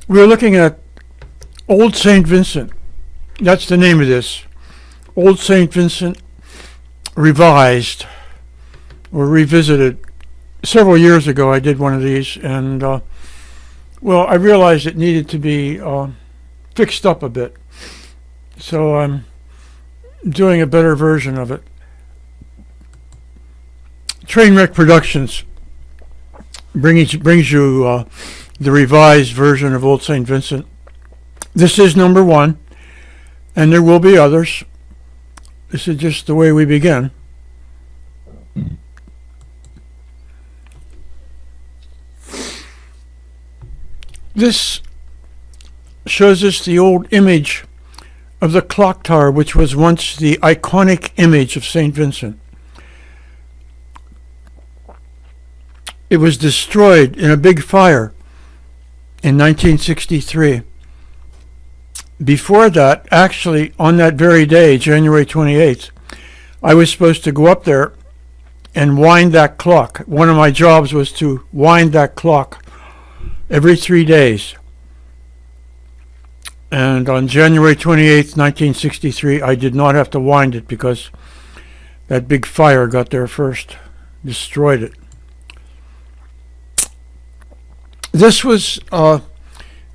We're looking at Old St. Vincent. That's the name of this. Old St. Vincent revised or revisited. Several years ago I did one of these, and I realized it needed to be fixed up a bit. So I'm doing a better version of it. Trainwreck Productions brings you the revised version of Old St. Vincent. This is number one, and there will be others. This is just the way we begin. This shows us the old image of the clock tower, which was once the iconic image of St. Vincent. It was destroyed in a big fire in 1963. Before that, actually, on that very day, January 28th, I was supposed to go up there and wind that clock. One of my jobs was to wind that clock every 3 days. And on January 28th, 1963, I did not have to wind it because that big fire got there first, destroyed it. This was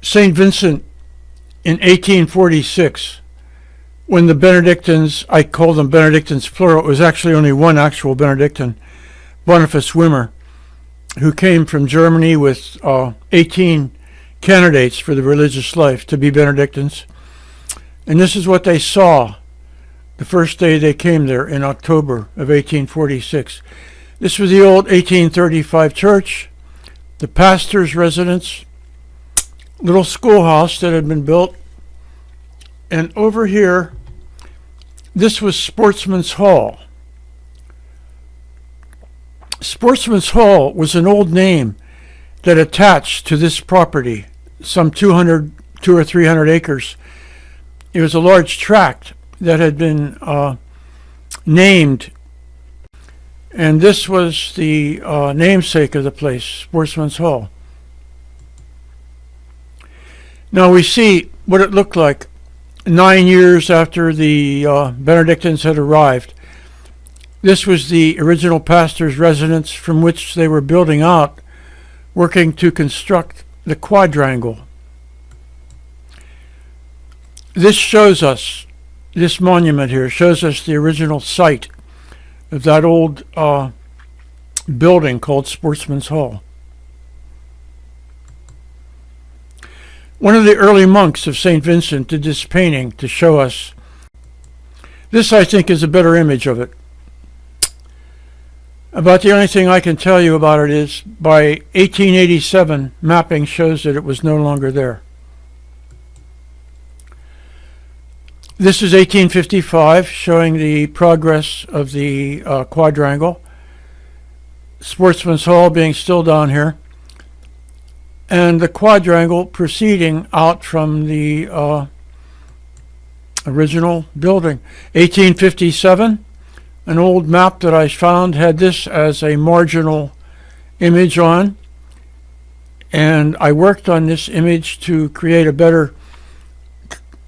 St. Vincent in 1846, when the Benedictines, I call them Benedictines plural, it was actually only one actual Benedictine, Boniface Wimmer, who came from Germany with 18 candidates for the religious life to be Benedictines. And this is what they saw the first day they came there in October of 1846. This was the old 1835 church, the pastor's residence, little schoolhouse that had been built. And over here, this was Sportsman's Hall. Sportsman's Hall was an old name that attached to this property, some 200 or 300 acres. It was a large tract that had been named, and this was the namesake of the place, Sportsman's Hall. Now we see what it looked like 9 years after the Benedictines had arrived. This was the original pastor's residence from which they were building out, working to construct the quadrangle. This shows us, this monument here shows us the original site of that old building called Sportsman's Hall. One of the early monks of St. Vincent did this painting to show us. This, I think, is a better image of it. About the only thing I can tell you about it is by 1887, mapping shows that it was no longer there. This is 1855, showing the progress of the quadrangle. Sportsman's Hall being still down here. And the quadrangle proceeding out from the original building. 1857, an old map that I found had this as a marginal image on. And I worked on this image to create a better,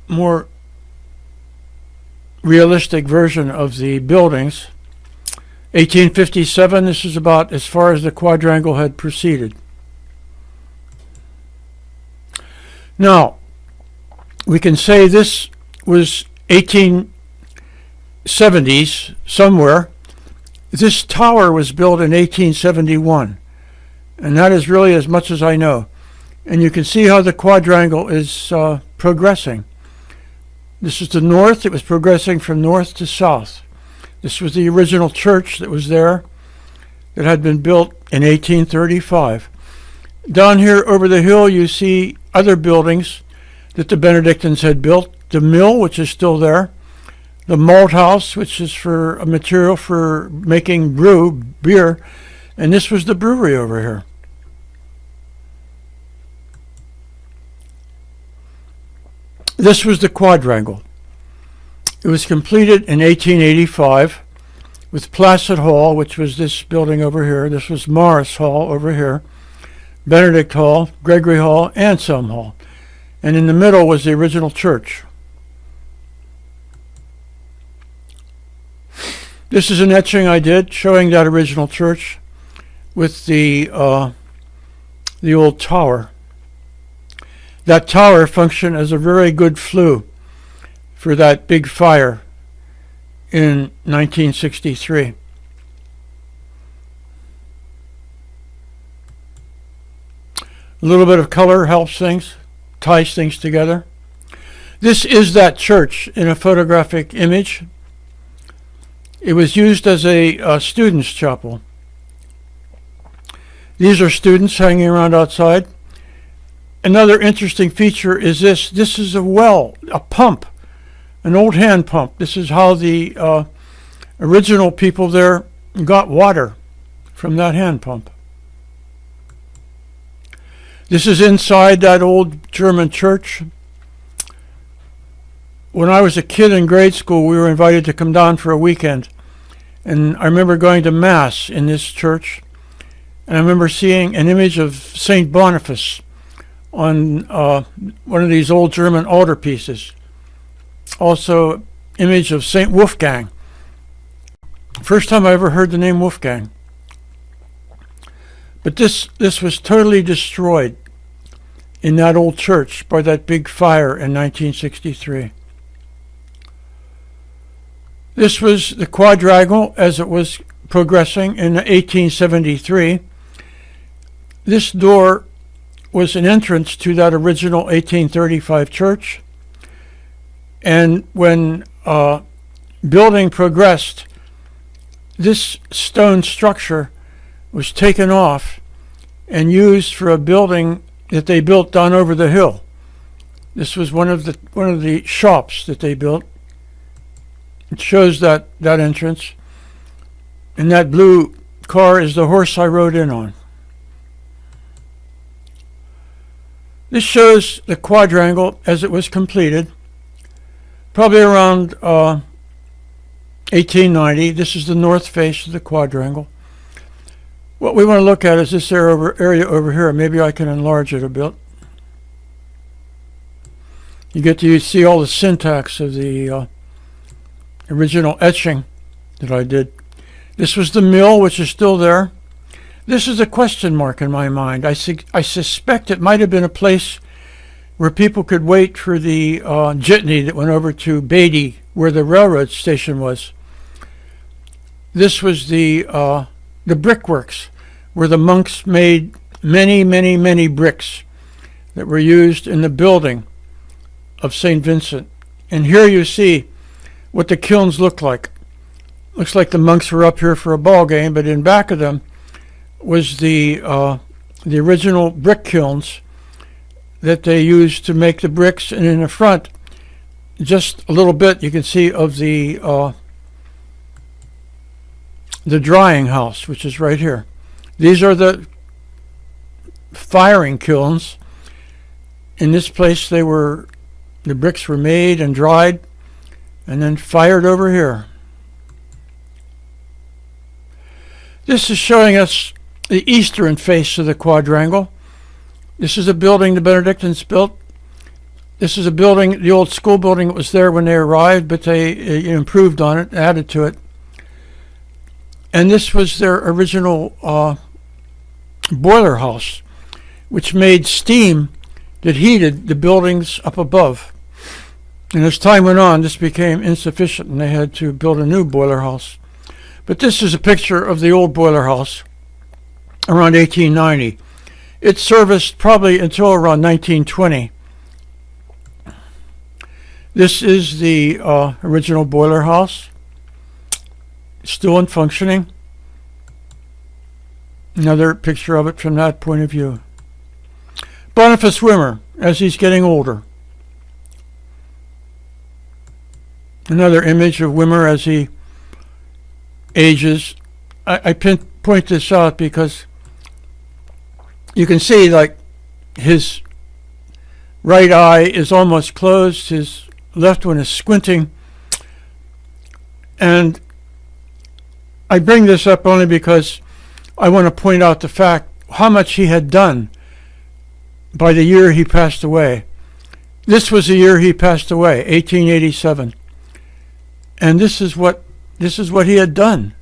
more realistic version of the buildings. 1857, this is about as far as the quadrangle had proceeded. Now, we can say this was 1870s somewhere. This tower was built in 1871, and that is really as much as I know. And you can see how the quadrangle is progressing. This is the north. It was progressing from north to south. This was the original church that was there that had been built in 1835. Down here over the hill you see other buildings that the Benedictines had built. The mill, which is still there. The malt house, which is for a material for making beer. And this was the brewery over here. This was the quadrangle. It was completed in 1885 with Placid Hall, which was this building over here. This was Morris Hall over here. Benedict Hall, Gregory Hall, Anselm Hall. and in the middle was the original church. This is an etching I did showing that original church with the old tower. That tower functioned as a very good flue for that big fire in 1963. A little bit of color helps things, ties things together. This is that church in a photographic image. It was used as a student's chapel. These are students hanging around outside. Another interesting feature is this. This is a well, a pump, an old hand pump. This is how the original people there got water, from that hand pump. This is inside that old German church. When I was a kid in grade school, we were invited to come down for a weekend. And I remember going to Mass in this church. And I remember seeing an image of St. Boniface on one of these old German altarpieces. Also, image of St. Wolfgang. First time I ever heard the name Wolfgang. But this was totally destroyed in that old church by that big fire in 1963. This was the quadrangle as it was progressing in 1873. This door was an entrance to that original 1835 church. And when building progressed, this stone structure was taken off and used for a building that they built down over the hill. This was one of the shops that they built. It shows that entrance. And that blue car is the horse I rode in on. This shows the quadrangle as it was completed, probably around 1890. This is the north face of the quadrangle. What we want to look at is this area over here. Maybe I can enlarge it a bit. You get to see all the syntax of the original etching that I did. This was the mill, which is still there. This is a question mark in my mind. I suspect it might have been a place where people could wait for the jitney that went over to Beatty, where the railroad station was. This was the brickworks, where the monks made many, many, many bricks that were used in the building of St. Vincent. And here you see what the kilns look like. Looks like the monks were up here for a ball game, but in back of them was the original brick kilns that they used to make the bricks. And in the front, just a little bit, you can see of the drying house, which is right here. These are the firing kilns. In this place, the bricks were made and dried and then fired over here. This is showing us the eastern face of the quadrangle. This is a building the Benedictines built. This is a building, the old school building that was there when they arrived, but they improved on it, added to it. And this was their original boiler house, which made steam that heated the buildings up above. And as time went on, this became insufficient, and they had to build a new boiler house. But this is a picture of the old boiler house around 1890. It serviced probably until around 1920. This is the original boiler house, still in functioning. Another picture of it from that point of view. Boniface Wimmer, as he's getting older. Another image of Wimmer as he ages. I point this out because you can see like his right eye is almost closed, his left one is squinting. And I bring this up only because I want to point out the fact how much he had done by the year he passed away. This was the year he passed away, 1887. And this is what he had done.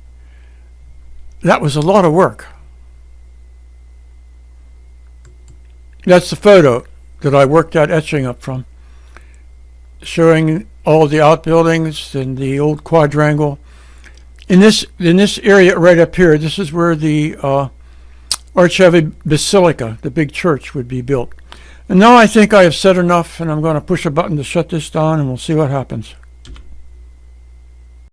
That was a lot of work. That's the photo that I worked that etching up from, showing all the outbuildings and the old quadrangle. In this area right up here, this is where the Archivy Basilica, the big church, would be built. And now I think I have said enough, and I'm going to push a button to shut this down, and we'll see what happens.